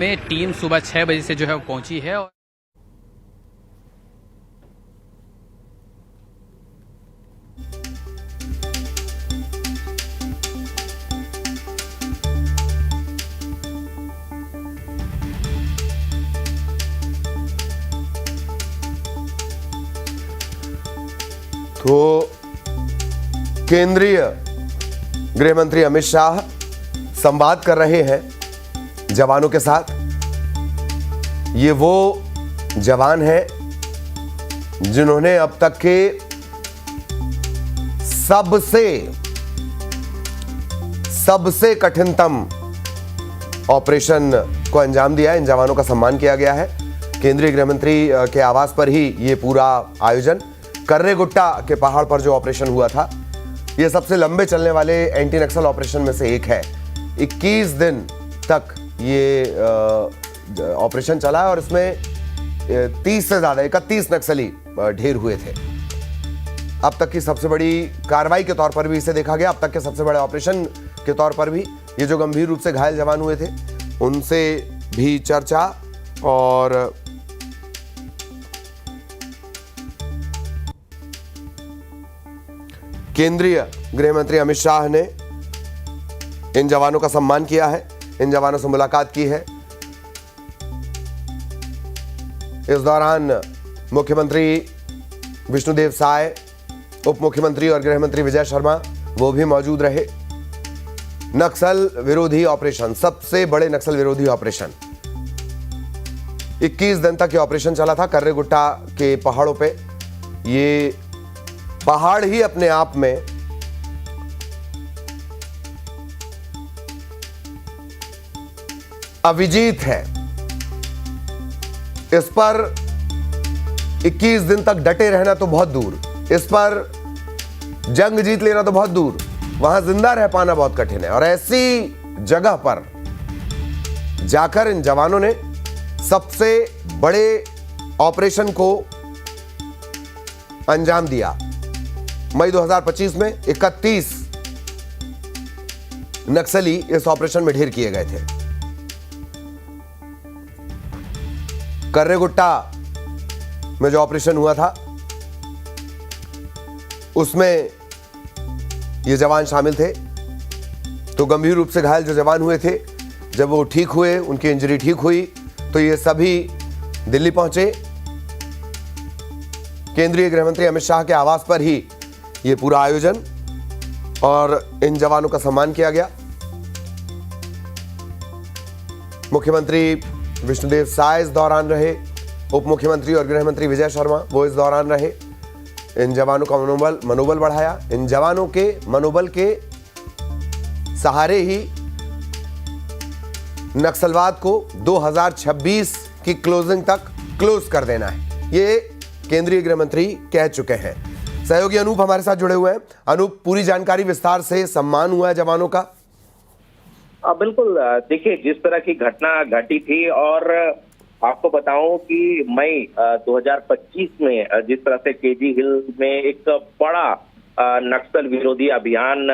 में टीम सुबह 6 बजे से जो है वो पहुंची है। तो केंद्रीय गृह मंत्री अमित शाह संवाद कर रहे हैं जवानों के साथ। ये वो जवान हैं जिन्होंने अब तक के सबसे कठिनतम ऑपरेशन को अंजाम दिया है। इन जवानों का सम्मान किया गया है। केंद्रीय गृह मंत्री के आवास पर ही ये पूरा आयोजन, कर्रेगुट्टा के पहाड़ पर जो ऑपरेशन हुआ था, ये सबसे लंबे चलने वाले एंटी नक्सल ऑपरेशन में से एक है। 21 दिन तक ये ऑपरेशन चला और इसमें 30 से ज्यादा 31 नक्सली ढेर हुए थे। अब तक की सबसे बड़ी कार्रवाई के तौर पर भी इसे देखा गया। अब तक के सबसे बड़े ऑपरेशन के तौर पर भी ये जो गंभीर रूप से घायल जवान हुए थे उनसे भी चर्चा। और केंद्रीय गृह मंत्री अमित शाह ने इन जवानों का सम्मान किया है, इन जवानों से मुलाकात की है। इस दौरान मुख्यमंत्री विष्णुदेव साय, उप मुख्यमंत्री और गृह मंत्री विजय शर्मा वो भी मौजूद रहे। नक्सल विरोधी ऑपरेशन, सबसे बड़े नक्सल विरोधी ऑपरेशन, 21 दिन तक ये ऑपरेशन चला था कर्रेगुट्टा के पहाड़ों पे। ये पहाड़ ही अपने आप में अविजीत है। इस पर 21 दिन तक डटे रहना तो बहुत दूर, इस पर जंग जीत लेना तो बहुत दूर, वहां जिंदा रह पाना बहुत कठिन है। और ऐसी जगह पर जाकर इन जवानों ने सबसे बड़े ऑपरेशन को अंजाम दिया। मई 2025 में 31 नक्सली इस ऑपरेशन में ढेर किए गए थे। कर्रेगुट्टा में जो ऑपरेशन हुआ था उसमें ये जवान शामिल थे। तो गंभीर रूप से घायल जो जवान हुए थे, जब वो ठीक हुए, उनकी इंजरी ठीक हुई, तो ये सभी दिल्ली पहुंचे। केंद्रीय गृह मंत्री अमित शाह के आवास पर ही ये पूरा आयोजन और इन जवानों का सम्मान किया गया। मुख्यमंत्री विष्णुदेव साय इस दौरान रहे, उप मुख्यमंत्री और गृह मंत्री विजय शर्मा वो इस दौरान रहे। इन जवानों का मनोबल बढ़ाया। इन जवानों के मनोबल के सहारे ही नक्सलवाद को 2026 की क्लोजिंग तक क्लोज कर देना है, ये केंद्रीय गृह मंत्री कह चुके हैं। सहयोगी अनूप हमारे साथ जुड़े हुए हैं। अनूप, पूरी जानकारी विस्तार से। सम्मान हुआ है जवानों का? बिल्कुल, देखिए जिस तरह की घटना घटी थी, और आपको बताऊं कि मई 2025 में जिस तरह से केजी हिल में एक बड़ा नक्सल विरोधी अभियान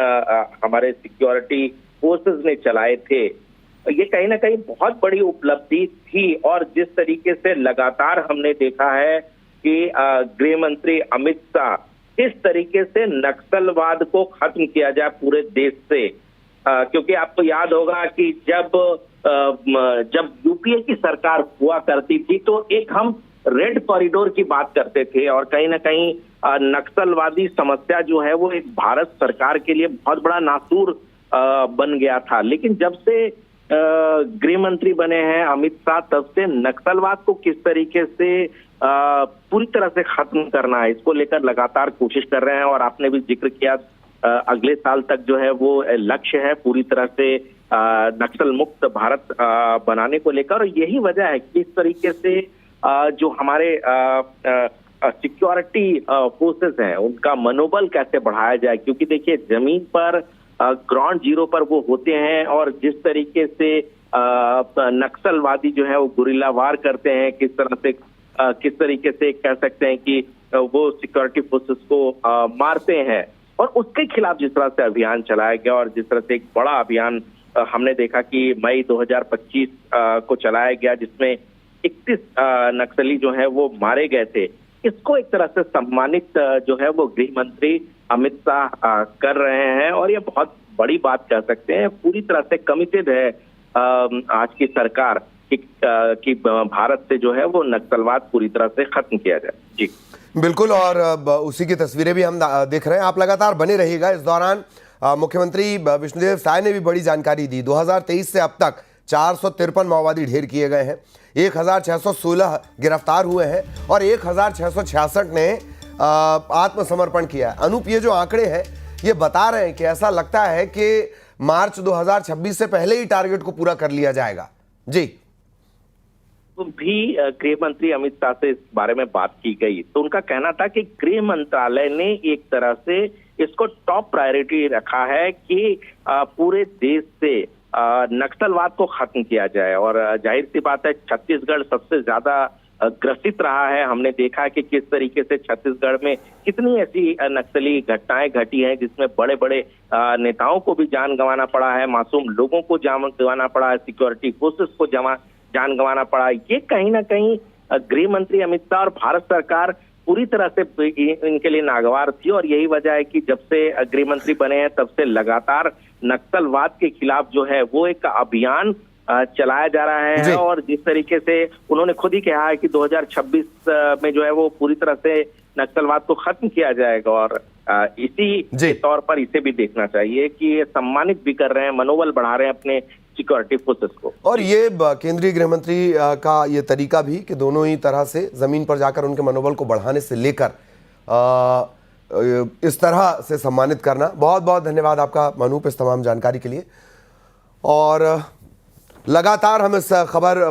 हमारे सिक्योरिटी फोर्सेस ने चलाए थे, ये कहीं ना कहीं बहुत बड़ी उपलब्धि थी। और जिस तरीके से लगातार हमने देखा है कि गृह मंत्री अमित शाह किस तरीके से नक्सलवाद को खत्म किया जाए पूरे देश से, क्योंकि आपको याद होगा कि जब यूपीए की सरकार हुआ करती थी तो एक हम रेड कॉरिडोर की बात करते थे, और कहीं ना कहीं नक्सलवादी समस्या जो है वो एक भारत सरकार के लिए बहुत बड़ा नासूर बन गया था। लेकिन जब से गृह मंत्री बने हैं अमित शाह, तब से नक्सलवाद को किस तरीके से पूरी तरह से खत्म करना है, इसको लेकर लगातार कोशिश कर रहे हैं। और आपने भी जिक्र किया, अगले साल तक जो है वो लक्ष्य है पूरी तरह से नक्सल मुक्त भारत बनाने को लेकर। और यही वजह है कि इस तरीके से जो हमारे सिक्योरिटी फोर्सेस हैं उनका मनोबल कैसे बढ़ाया जाए, क्योंकि देखिए जमीन पर ग्राउंड जीरो पर वो होते हैं, और जिस तरीके से नक्सलवादी जो है वो गुरिल्ला वार करते हैं, किस तरीके से कह सकते हैं कि वो सिक्योरिटी फोर्सेस को मारते हैं, और उसके खिलाफ जिस तरह से अभियान चलाया गया और जिस तरह से एक बड़ा अभियान हमने देखा कि मई 2025 को चलाया गया, जिसमें 31 नक्सली जो है वो मारे गए थे। इसको एक तरह से सम्मानित जो है वो गृह मंत्री अमित शाह कर रहे हैं, और ये बहुत बड़ी बात कह सकते हैं। पूरी तरह से कमिटेड है आज की सरकार कि भारत से जो है वो नक्सलवाद पूरी तरह से खत्म किया जाए। जी बिल्कुल, और उसी की तस्वीरें भी हम देख रहे हैं। आप लगातार बने रहिएगा। इस दौरान मुख्यमंत्री विष्णुदेव साय ने भी बड़ी जानकारी दी। 2023 से अब तक 453 माओवादी ढेर किए गए हैं, 1616 गिरफ्तार हुए हैं और 1666 ने आत्मसमर्पण किया है। अनूप, ये जो आंकड़े हैं ये बता रहे हैं कि ऐसा लगता है कि मार्च 2026 से पहले ही टारगेट को पूरा कर लिया जाएगा। जी भी गृह मंत्री अमित शाह से इस बारे में बात की गई तो उनका कहना था कि गृह मंत्रालय ने एक तरह से इसको टॉप प्रायोरिटी रखा है कि पूरे देश से नक्सलवाद को खत्म किया जाए। और जाहिर सी बात है, छत्तीसगढ़ सबसे ज्यादा ग्रसित रहा है। हमने देखा कि किस तरीके से छत्तीसगढ़ में कितनी ऐसी नक्सली घटनाएं घटी हैं जिसमें बड़े बड़े नेताओं को भी जान गंवाना पड़ा है, मासूम लोगों को जान गंवाना पड़ा है, सिक्योरिटी फोर्सेस को जान गंवाना पड़ा। ये कहीं ना कहीं गृह मंत्री अमित शाह और भारत सरकार पूरी तरह से इनके लिए नागवार थी, और यही वजह है कि जब से गृह मंत्री बने हैं तब से लगातार नक्सलवाद के खिलाफ जो है वो एक अभियान चलाया जा रहा है। और जिस तरीके से उन्होंने खुद ही कहा है कि 2026 में जो है वो पूरी तरह से नक्सलवाद को खत्म किया जाएगा, और इसी के तौर पर इसे भी देखना चाहिए कि सम्मानित भी कर रहे हैं, मनोबल बढ़ा रहे हैं अपने सिक्योरिटी फोर्सेस को। और ये केंद्रीय गृह मंत्री का ये तरीका भी कि दोनों ही तरह से जमीन पर जाकर उनके मनोबल को बढ़ाने से लेकर इस तरह से सम्मानित करना। बहुत बहुत धन्यवाद आपका मनूप इस तमाम जानकारी के लिए। और लगातार हम इस खबर पर